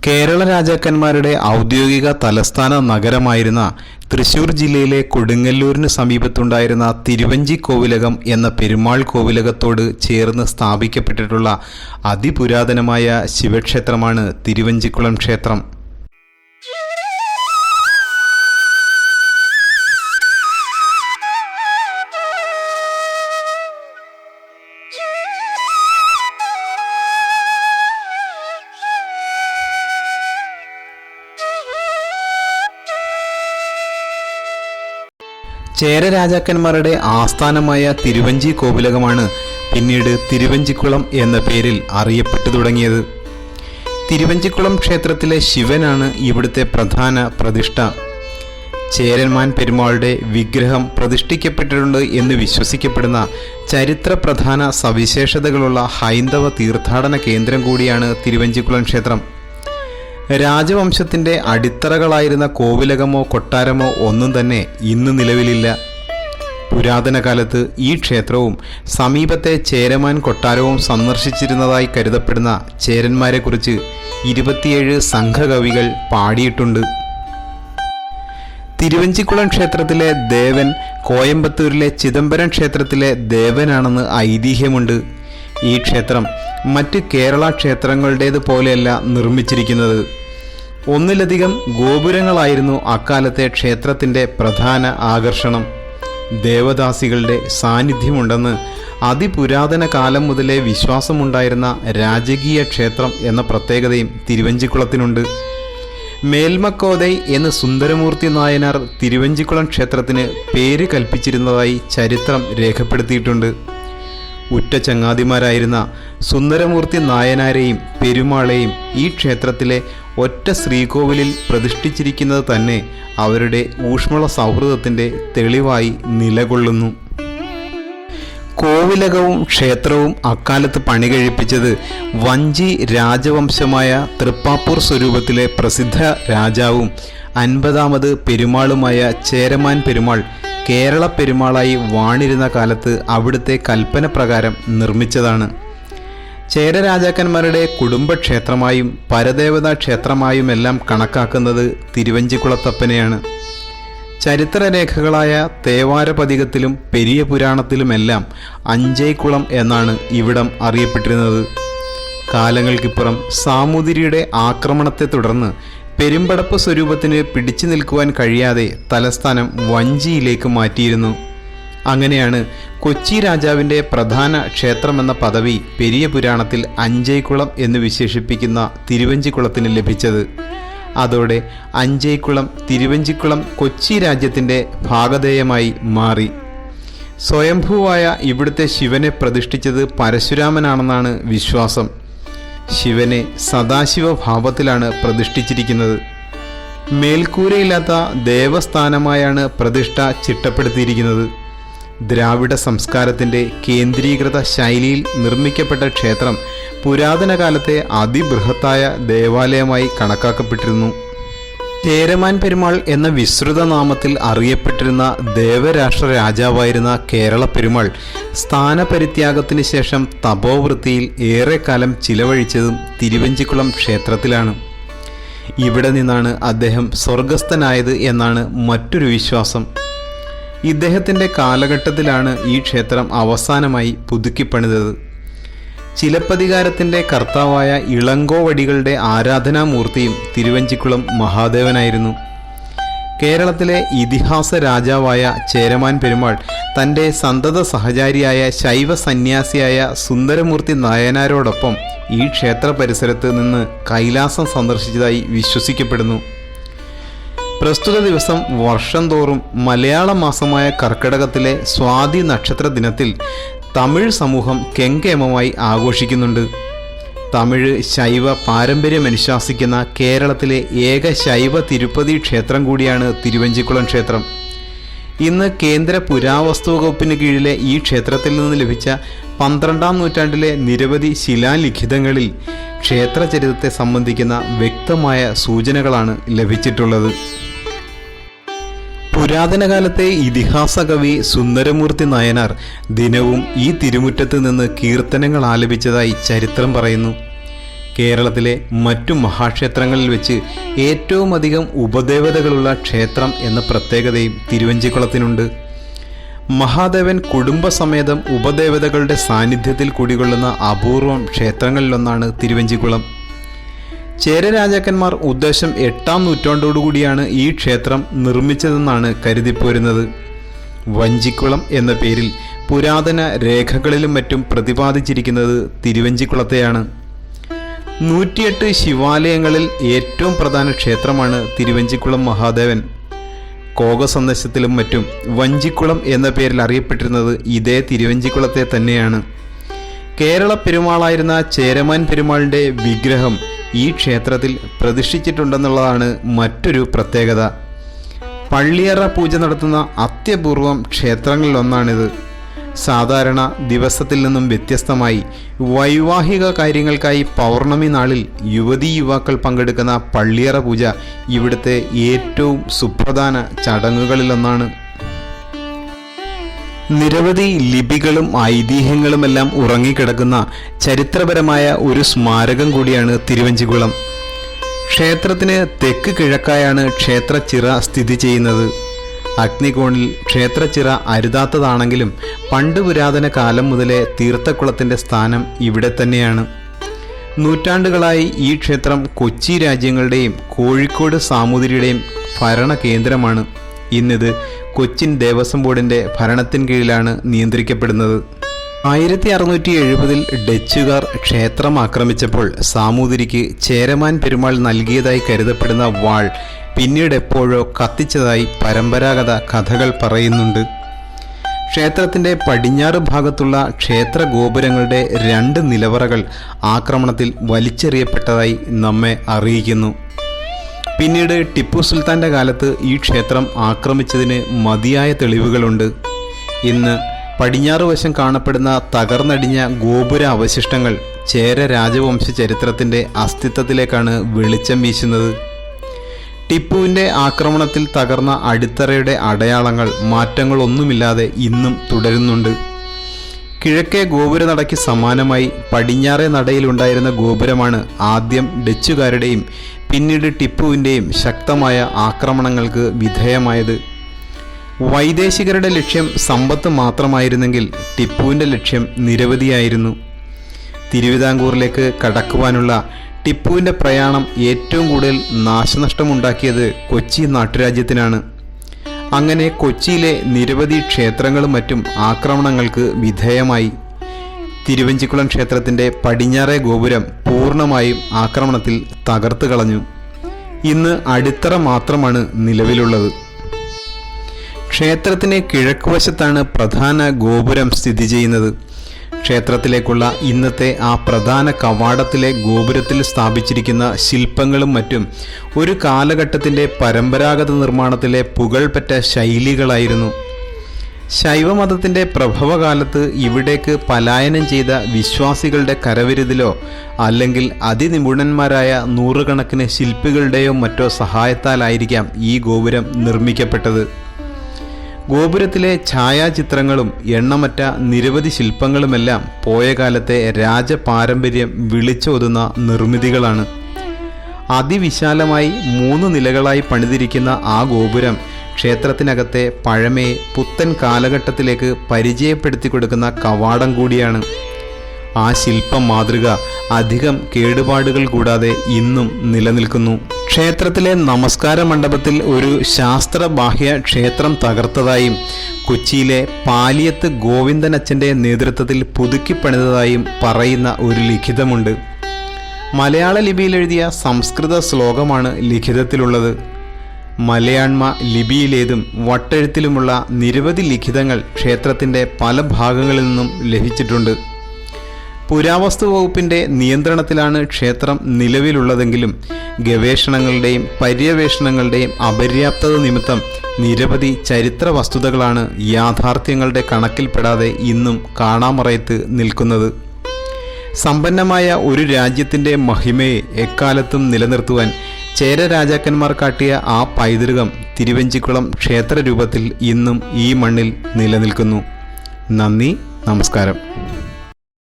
കേരള രാജാക്കന്മാരുടെ ഔദ്യോഗിക തലസ്ഥാന നഗരമായിരുന്ന തൃശൂർ ജില്ലയിലെ കൊടുങ്ങല്ലൂരിന് സമീപത്തുണ്ടായിരുന്ന തിരുവഞ്ചിക്കോവിലകം എന്ന പെരുമാൾ കോവിലകത്തോട് ചേർന്ന് സ്ഥാപിക്കപ്പെട്ടിട്ടുള്ള അതിപുരാതനമായ ശിവക്ഷേത്രമാണ് തിരുവഞ്ചിക്കുളം ക്ഷേത്രം. ചേര രാജാക്കന്മാരുടെ ആസ്ഥാനമായ തിരുവഞ്ചി കോവിലകമാണ് പിന്നീട് തിരുവഞ്ചിക്കുളം എന്ന പേരിൽ അറിയപ്പെട്ടു തുടങ്ങിയത്. തിരുവഞ്ചിക്കുളം ക്ഷേത്രത്തിലെ ശിവനാണ് ഇവിടുത്തെ പ്രധാന പ്രതിഷ്ഠ. ചേരന്മാൻ പെരുമാളുടെ വിഗ്രഹം പ്രതിഷ്ഠിക്കപ്പെട്ടിട്ടുണ്ട് എന്ന് വിശ്വസിക്കപ്പെടുന്ന ചരിത്ര പ്രധാന സവിശേഷതകളുള്ള ഹൈന്ദവ തീർത്ഥാടന കേന്ദ്രം കൂടിയാണ് തിരുവഞ്ചിക്കുളം ക്ഷേത്രം. രാജവംശത്തിൻ്റെ അടിത്തറകളായിരുന്ന കോവിലകമോ കൊട്ടാരമോ ഒന്നും തന്നെ ഇന്ന് നിലവിലില്ല. പുരാതന കാലത്ത് ഈ ക്ഷേത്രവും സമീപത്തെ ചേരമാൻ കൊട്ടാരവും സന്ദർശിച്ചിരുന്നതായി കരുതപ്പെടുന്ന ചേരന്മാരെക്കുറിച്ച് 27 സംഘകവികൾ പാടിയിട്ടുണ്ട്. തിരുവഞ്ചിക്കുളം ക്ഷേത്രത്തിലെ ദേവൻ കോയമ്പത്തൂരിലെ ചിദംബരം ക്ഷേത്രത്തിലെ ദേവനാണെന്ന് ഐതിഹ്യമുണ്ട്. ഈ ക്ഷേത്രം മറ്റ് കേരള ക്ഷേത്രങ്ങളുടേതുപോലെയല്ല നിർമ്മിച്ചിരിക്കുന്നത്. ഒന്നിലധികം ഗോപുരങ്ങളായിരുന്നു അക്കാലത്തെ ക്ഷേത്രത്തിൻ്റെ പ്രധാന ആകർഷണം. ദേവദാസികളുടെ സാന്നിധ്യമുണ്ടെന്ന് അതിപുരാതന കാലം മുതലേ വിശ്വാസമുണ്ടായിരുന്ന രാജകീയ ക്ഷേത്രം എന്ന പ്രത്യേകതയും തിരുവഞ്ചിക്കുളത്തിനുണ്ട്. മേൽമക്കോദൈ എന്ന് സുന്ദരമൂർത്തി നായനാർ തിരുവഞ്ചിക്കുളം ക്ഷേത്രത്തിന് പേര് കൽപ്പിച്ചിരുന്നതായി ചരിത്രം രേഖപ്പെടുത്തിയിട്ടുണ്ട്. ഉറ്റ ചങ്ങാതിമാരായിരുന്ന സുന്ദരമൂർത്തി നായനാരെയും പെരുമാളെയും ഈ ക്ഷേത്രത്തിലെ ഒറ്റ ശ്രീകോവിലിൽ പ്രതിഷ്ഠിച്ചിരിക്കുന്നത് തന്നെ അവരുടെ ഊഷ്മള സൗഹൃദത്തിൻ്റെ തെളിവായി നിലകൊള്ളുന്നു. കോവിലകവും ക്ഷേത്രവും അക്കാലത്ത് പണി കഴിപ്പിച്ചത് വഞ്ചി രാജവംശമായ തൃപ്പാപ്പൂർ സ്വരൂപത്തിലെ പ്രസിദ്ധ രാജാവും 50ാമത് പെരുമാളുമായ ചേരമാൻ പെരുമാൾ കേരള പെരുമാളായി വാണിരുന്ന കാലത്ത് അവിടുത്തെ കൽപ്പന പ്രകാരം നിർമ്മിച്ചതാണ്. ചേര രാജാക്കന്മാരുടെ കുടുംബക്ഷേത്രമായും പരദേവതാ ക്ഷേത്രമായുമെല്ലാം കണക്കാക്കുന്നത് തിരുവഞ്ചിക്കുളത്തപ്പനെയാണ്. ചരിത്രരേഖകളായ തേവാരപതികത്തിലും പെരിയ പുരാണത്തിലുമെല്ലാം അഞ്ചേക്കുളം എന്നാണ് ഇവിടം അറിയപ്പെട്ടിരുന്നത്. കാലങ്ങൾക്കിപ്പുറം സാമൂതിരിയുടെ ആക്രമണത്തെ തുടർന്ന് പെരുമ്പടപ്പ് സ്വരൂപത്തിന് പിടിച്ചു നിൽക്കുവാൻ കഴിയാതെ തലസ്ഥാനം വഞ്ചിയിലേക്ക് മാറ്റിയിരുന്നു. അങ്ങനെയാണ് കൊച്ചി രാജാവിൻ്റെ പ്രധാന ക്ഷേത്രമെന്ന പദവി പെരിയ പുരാണത്തിൽ അഞ്ചേക്കുളം എന്ന് വിശേഷിപ്പിക്കുന്ന തിരുവഞ്ചിക്കുളത്തിന് ലഭിച്ചത്. അതോടെ അഞ്ചേക്കുളം തിരുവഞ്ചിക്കുളം കൊച്ചി രാജ്യത്തിൻ്റെ ഭാഗധേയമായി മാറി. സ്വയംഭൂവായ ഇവിടുത്തെ ശിവനെ പ്രതിഷ്ഠിച്ചത് പരശുരാമനാണെന്നാണ് വിശ്വാസം. ശിവനെ സദാശിവ ഭാവത്തിലാണ് പ്രതിഷ്ഠിച്ചിരിക്കുന്നത്. മേൽക്കൂരയില്ലാത്ത ദേവസ്ഥാനമായാണ് പ്രതിഷ്ഠ ചിട്ടപ്പെടുത്തിയിരിക്കുന്നത്. ദ്രാവിഡ സംസ്കാരത്തിൻ്റെ കേന്ദ്രീകൃത ശൈലിയിൽ നിർമ്മിക്കപ്പെട്ട ക്ഷേത്രം പുരാതന കാലത്തെ അതിബൃഹത്തായ ദേവാലയമായി കണക്കാക്കപ്പെട്ടിരുന്നു. ചേരമാൻ പെരുമാൾ എന്ന വിസ്തൃത നാമത്തിൽ അറിയപ്പെട്ടിരുന്ന ദേവരാഷ്ട്ര രാജാവായിരുന്ന കേരള പെരുമാൾ സ്ഥാനപരിത്യാഗത്തിന് ശേഷം തപോവൃത്തിയിൽ ഏറെക്കാലം ചിലവഴിച്ചതും തിരുവഞ്ചിക്കുളം ക്ഷേത്രത്തിലാണ്. ഇവിടെ നിന്നാണ് അദ്ദേഹം സ്വർഗസ്ഥനായത് എന്നാണ് മറ്റൊരു വിശ്വാസം. ഇദ്ദേഹത്തിൻ്റെ കാലഘട്ടത്തിലാണ് ഈ ക്ഷേത്രം അവസാനമായി പുതുക്കിപ്പണിതത്. ചിലപ്പതികാരത്തിൻ്റെ കർത്താവായ ഇളങ്കോവടികളുടെ ആരാധനാമൂർത്തിയും തിരുവഞ്ചിക്കുളം മഹാദേവനായിരുന്നു. കേരളത്തിലെ ഇതിഹാസ രാജാവായ ചേരമാൻ പെരുമാൾ തൻ്റെ സന്തത സഹചാരിയായ ശൈവ സന്യാസിയായ സുന്ദരമൂർത്തി നായനാരോടൊപ്പം ഈ ക്ഷേത്ര പരിസരത്ത് നിന്ന് കൈലാസം സന്ദർശിച്ചതായി വിശ്വസിക്കപ്പെടുന്നു. പ്രസ്തുത ദിവസം വർഷം തോറും മലയാള മാസമായ കർക്കിടകത്തിലെ സ്വാതി നക്ഷത്ര ദിനത്തിൽ തമിഴ് സമൂഹം കെങ്കേമമായി ആഘോഷിക്കുന്നുണ്ട്. തമിഴ് ശൈവ പാരമ്പര്യമനുശാസിക്കുന്ന കേരളത്തിലെ ഏക ശൈവ തിരുപ്പതി ക്ഷേത്രം കൂടിയാണ് തിരുവഞ്ചിക്കുളം ക്ഷേത്രം. ഇന്ന് കേന്ദ്ര പുരാവസ്തു വകുപ്പിന് കീഴിലെ ഈ ക്ഷേത്രത്തിൽ നിന്ന് ലഭിച്ച 12ാം നൂറ്റാണ്ടിലെ നിരവധി ശിലാലിഖിതങ്ങളിൽ ക്ഷേത്രചരിത്രത്തെ സംബന്ധിക്കുന്ന വ്യക്തമായ സൂചനകളാണ് ലഭിച്ചിട്ടുള്ളത്. പുരാതന കാലത്തെ ഇതിഹാസ കവി സുന്ദരമൂർത്തി നായനാർ ദിനവും ഈ തിരുമുറ്റത്ത് നിന്ന് കീർത്തനങ്ങൾ ആലപിച്ചതായി ചരിത്രം പറയുന്നു. കേരളത്തിലെ മറ്റു മഹാക്ഷേത്രങ്ങളിൽ വെച്ച് ഏറ്റവും അധികം ഉപദേവതകളുള്ള ക്ഷേത്രം എന്ന പ്രത്യേകതയും തിരുവഞ്ചിക്കുളത്തിനുണ്ട്. മഹാദേവൻ കുടുംബസമേതം ഉപദേവതകളുടെ സാന്നിധ്യത്തിൽ കുടികൊള്ളുന്ന അപൂർവം ക്ഷേത്രങ്ങളിലൊന്നാണ് തിരുവഞ്ചിക്കുളം. ചേര രാജാക്കന്മാർ ഉദ്ദേശം 8-ാം നൂറ്റാണ്ടോടുകൂടിയാണ് ഈ ക്ഷേത്രം നിർമ്മിച്ചതെന്നാണ് കരുതിപ്പോരുന്നത്. വഞ്ചിക്കുളം എന്ന പേരിൽ പുരാതന രേഖകളിലും മറ്റും പ്രതിപാദിച്ചിരിക്കുന്നത് തിരുവഞ്ചിക്കുളത്തെയാണ്. 108 ശിവാലയങ്ങളിൽ ഏറ്റവും പ്രധാന ക്ഷേത്രമാണ് തിരുവഞ്ചിക്കുളം മഹാദേവൻ. കോക സന്ദേശത്തിലും മറ്റും വഞ്ചിക്കുളം എന്ന പേരിൽ അറിയപ്പെട്ടിരുന്നത് ഇതേ തിരുവഞ്ചിക്കുളത്തെ തന്നെയാണ്. കേരള പെരുമാളായിരുന്ന ചേരമാൻ പെരുമാളിൻ്റെ വിഗ്രഹം ഈ ക്ഷേത്രത്തിൽ പ്രതിഷ്ഠിച്ചിട്ടുണ്ടെന്നുള്ളതാണ് മറ്റൊരു പ്രത്യേകത. പള്ളിയറ പൂജ നടത്തുന്ന അത്യപൂർവം ക്ഷേത്രങ്ങളിലൊന്നാണിത്. സാധാരണ ദിവസത്തിൽ നിന്നും വ്യത്യസ്തമായി വൈവാഹിക കാര്യങ്ങൾക്കായി പൗർണമി നാളിൽ യുവതീ യുവാക്കൾ പങ്കെടുക്കുന്ന പള്ളിയറ പൂജ ഇവിടുത്തെ ഏറ്റവും സുപ്രധാന ചടങ്ങുകളിലൊന്നാണ്. നിരവധി ലിപികളും ഐതിഹ്യങ്ങളുമെല്ലാം ഉറങ്ങിക്കിടക്കുന്ന ചരിത്രപരമായ ഒരു സ്മാരകം കൂടിയാണ് തിരുവഞ്ചിക്കുളം. ക്ഷേത്രത്തിന് തെക്ക് കിഴക്കായാണ് ക്ഷേത്രച്ചിറ സ്ഥിതി ചെയ്യുന്നത്. അഗ്നികോണിൽ ക്ഷേത്രച്ചിറ അരുതാത്തതാണെങ്കിലും പണ്ട് പുരാതന കാലം മുതലേ തീർത്ഥക്കുളത്തിൻ്റെ സ്ഥാനം ഇവിടെ തന്നെയാണ്. നൂറ്റാണ്ടുകളായി ഈ ക്ഷേത്രം കൊച്ചി രാജ്യങ്ങളുടെയും കോഴിക്കോട് സാമൂതിരിയുടെയും ഭരണ കേന്ദ്രമാണ്. ഇന്നിത് കൊച്ചിൻ ദേവസ്വം ബോർഡിൻ്റെ ഭരണത്തിൻ കീഴിലാണ് നിയന്ത്രിക്കപ്പെടുന്നത്. 1670 ഡച്ചുകാർ ക്ഷേത്രം ആക്രമിച്ചപ്പോൾ സാമൂതിരിക്ക് ചേരമാൻ പെരുമാൾ നൽകിയതായി കരുതപ്പെടുന്ന വാൾ പിന്നീട് എപ്പോഴോ കത്തിച്ചതായി പരമ്പരാഗത കഥകൾ പറയുന്നുണ്ട്. ക്ഷേത്രത്തിൻ്റെ പടിഞ്ഞാറ് ഭാഗത്തുള്ള ക്ഷേത്ര ഗോപുരങ്ങളുടെ 2 നിലവറകൾ ആക്രമണത്തിൽ വലിച്ചെറിയപ്പെട്ടതായി നമ്മെ അറിയിക്കുന്നു. പിന്നീട് ടിപ്പു സുൽത്താൻ്റെ കാലത്ത് ഈ ക്ഷേത്രം ആക്രമിച്ചതിന് മതിയായ തെളിവുകളുണ്ട്. ഇന്ന് പടിഞ്ഞാറ് വശം കാണപ്പെടുന്ന തകർന്നടിഞ്ഞ ഗോപുര അവശിഷ്ടങ്ങൾ ചേര രാജവംശ ചരിത്രത്തിൻ്റെ അസ്തിത്വത്തിലേക്കാണ് വെളിച്ചം വീശുന്നത്. ടിപ്പുവിൻ്റെ ആക്രമണത്തിൽ തകർന്ന അടിത്തറയുടെ അടയാളങ്ങൾ മാറ്റങ്ങളൊന്നുമില്ലാതെ ഇന്നും തുടരുന്നുണ്ട്. കിഴക്കേ ഗോപുരനടയ്ക്ക് സമാനമായി പടിഞ്ഞാറേ നടയിലുണ്ടായിരുന്ന ഗോപുരമാണ് ആദ്യം ഡച്ചുകാരുടെയും പിന്നീട് ടിപ്പുവിൻ്റെയും ശക്തമായ ആക്രമണങ്ങൾക്ക് വിധേയമായത്. വൈദേശികരുടെ ലക്ഷ്യം സമ്പത്ത് മാത്രമായിരുന്നെങ്കിൽ ടിപ്പുവിൻ്റെ ലക്ഷ്യം നിരവധിയായിരുന്നു. തിരുവിതാംകൂറിലേക്ക് കടക്കുവാനുള്ള ടിപ്പുവിൻ്റെ പ്രയാണം ഏറ്റവും കൂടുതൽ നാശനഷ്ടമുണ്ടാക്കിയത് കൊച്ചി നാട്ടുരാജ്യത്തിനാണ്. അങ്ങനെ കൊച്ചിയിലെ നിരവധി ക്ഷേത്രങ്ങളും മറ്റും ആക്രമണങ്ങൾക്ക് വിധേയമായി. തിരുവഞ്ചിക്കുളം ക്ഷേത്രത്തിൻ്റെ പടിഞ്ഞാറേ ഗോപുരം പൂർണ്ണമായും ആക്രമണത്തിൽ തകർത്ത് കളഞ്ഞു. ഇന്ന് അടിത്തറ മാത്രമാണ് നിലവിലുള്ളത്. ക്ഷേത്രത്തിന് കിഴക്കുവശത്താണ് പ്രധാന ഗോപുരം സ്ഥിതി ചെയ്യുന്നത്. ക്ഷേത്രത്തിലേക്കുള്ള ഇന്നത്തെ ആ പ്രധാന കവാടത്തിലെ ഗോപുരത്തിൽ സ്ഥാപിച്ചിരിക്കുന്ന ശില്പങ്ങളും മറ്റും ഒരു കാലഘട്ടത്തിൻ്റെ പരമ്പരാഗത നിർമ്മാണത്തിലെ പുകൾപെറ്റ ശൈലികളായിരുന്നു. ശൈവമതത്തിൻ്റെ പ്രഭവകാലത്ത് ഇവിടേക്ക് പലായനം ചെയ്ത വിശ്വാസികളുടെ കരവിരുതിലോ അല്ലെങ്കിൽ അതിനിപുണന്മാരായ നൂറുകണക്കിന് ശില്പികളുടെയോ മറ്റോ സഹായത്താലായിരിക്കാം ഈ ഗോപുരം നിർമ്മിക്കപ്പെട്ടത്. ഗോപുരത്തിലെ ഛായാചിത്രങ്ങളും എണ്ണമറ്റ നിരവധി ശില്പങ്ങളുമെല്ലാം പോയ കാലത്തെ രാജപാരമ്പര്യം വിളിച്ചോതുന്ന നിർമ്മിതികളാണ്. അതിവിശാലമായി 3 നിലകളായി പണിതിരിക്കുന്ന ആ ഗോപുരം ക്ഷേത്രത്തിനകത്തെ പഴമയെ പുത്തൻ കാലഘട്ടത്തിലേക്ക് പരിചയപ്പെടുത്തി കൊടുക്കുന്ന കവാടം കൂടിയാണ്. ആ ശില്പ മാതൃക അധികം കേടുപാടുകൾ കൂടാതെ ഇന്നും നിലനിൽക്കുന്നു. ക്ഷേത്രത്തിലെ നമസ്കാര മണ്ഡപത്തിൽ ഒരു ശാസ്ത്രബാഹ്യ ക്ഷേത്രം തകർത്തതായും കൊച്ചിയിലെ പാലിയത്ത് ഗോവിന്ദനച്ചൻ്റെ നേതൃത്വത്തിൽ പുതുക്കിപ്പണിതതായും പറയുന്ന ഒരു ലിഖിതമുണ്ട്. മലയാള ലിപിയിലെഴുതിയ സംസ്കൃത ശ്ലോകമാണ് ലിഖിതത്തിലുള്ളത്. മലയാണ്മ ലിപിയിലേതും വട്ടെഴുത്തിലുമുള്ള നിരവധി ലിഖിതങ്ങൾ ക്ഷേത്രത്തിൻ്റെ പല ഭാഗങ്ങളിൽ നിന്നും ലഭിച്ചിട്ടുണ്ട്. പുരാവസ്തു വകുപ്പിൻ്റെ നിയന്ത്രണത്തിലാണ് ക്ഷേത്രം നിലവിലുള്ളതെങ്കിലും ഗവേഷണങ്ങളുടെയും പര്യവേഷണങ്ങളുടെയും അപര്യാപ്തത നിമിത്തം നിരവധി ചരിത്ര വസ്തുതകളാണ് യാഥാർത്ഥ്യങ്ങളുടെ കണക്കിൽപ്പെടാതെ ഇന്നും കാണാമറയത്ത് നിൽക്കുന്നത്. സമ്പന്നമായ ഒരു രാജ്യത്തിൻ്റെ മഹിമയെ എക്കാലത്തും നിലനിർത്തുവാൻ ചേര രാജാക്കന്മാർ കാട്ടിയ ആ പൈതൃകം തിരുവഞ്ചിക്കുളം ക്ഷേത്ര രൂപത്തിൽ ഇന്നും ഈ മണ്ണിൽ നിലനിൽക്കുന്നു. നന്ദി, നമസ്കാരം.